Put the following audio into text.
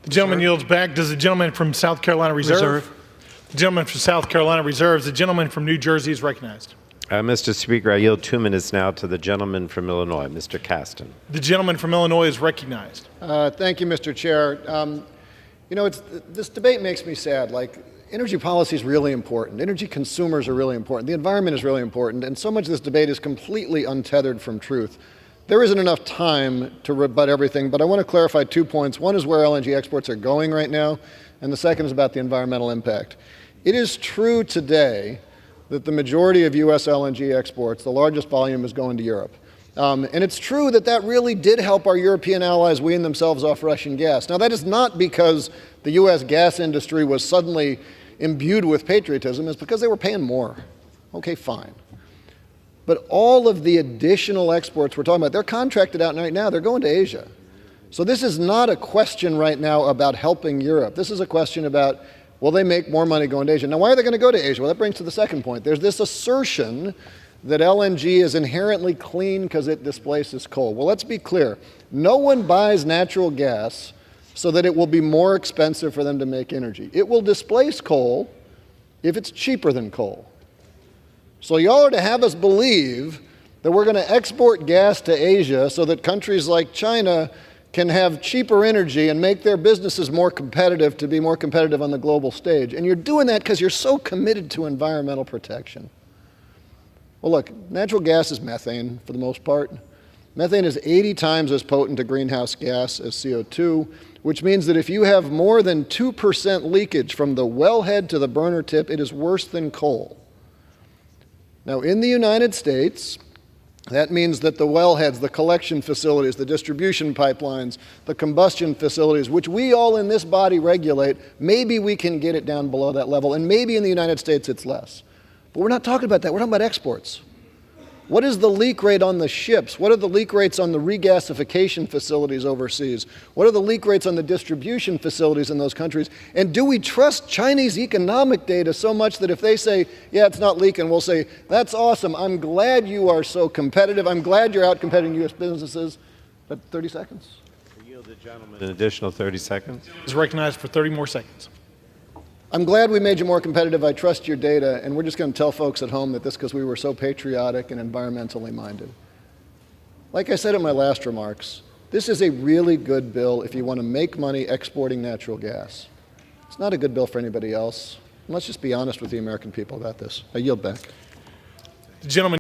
The gentleman yields back. Does the gentleman from South Carolina reserve? The gentleman from South Carolina reserves. The gentleman from New Jersey is recognized. Mr. Speaker, I yield 2 minutes now to the gentleman from Illinois, Mr. Casten. The gentleman from Illinois is recognized. Thank you, Mr. Chair. This debate makes me sad. Energy policy is really important. Energy consumers are really important. The environment is really important. And so much of this debate is completely untethered from truth. There isn't enough time to rebut everything, but I want to clarify 2 points. One is where LNG exports are going right now, and the second is about the environmental impact. It is true today that the majority of U.S. LNG exports, the largest volume, is going to Europe. And it's true that that really did help our European allies wean themselves off Russian gas. Now, that is not because the U.S. gas industry was suddenly imbued with patriotism. It's because they were paying more. Okay, fine. But all of the additional exports we're talking about, they're contracted out right now. They're going to Asia. So this is not a question right now about helping Europe. This is a question about, will they make more money going to Asia? Now, why are they going to go to Asia? Well, that brings to the second point. There's this assertion that LNG is inherently clean because it displaces coal. Well, let's be clear. No one buys natural gas so that it will be more expensive for them to make energy. It will displace coal if it's cheaper than coal. So y'all are to have us believe that we're going to export gas to Asia so that countries like China can have cheaper energy and make their businesses more competitive to be more competitive on the global stage. And you're doing that because you're so committed to environmental protection. Well, look, natural gas is methane for the most part. Methane is 80 times as potent a greenhouse gas as CO2, which means that if you have more than 2% leakage from the wellhead to the burner tip, it is worse than coal. Now, in the United States, that means that the wellheads, the collection facilities, the distribution pipelines, the combustion facilities, which we all in this body regulate, maybe we can get it down below that level, and maybe in the United States it's less. But we're not talking about that. We're talking about exports. What is the leak rate on the ships? What are the leak rates on the regasification facilities overseas? What are the leak rates on the distribution facilities in those countries? And do we trust Chinese economic data so much that if they say, yeah, it's not leaking, we'll say, that's awesome. I'm glad you are so competitive. I'm glad you're out competing U.S. businesses. But 30 seconds. I yield the gentleman an additional 30 seconds. Is recognized for 30 more seconds. I'm glad we made you more competitive. I trust your data, and we're just going to tell folks at home that this because we were so patriotic and environmentally minded. Like I said in my last remarks, this is a really good bill if you want to make money exporting natural gas. It's not a good bill for anybody else. And let's just be honest with the American people about this. I yield back. The gentleman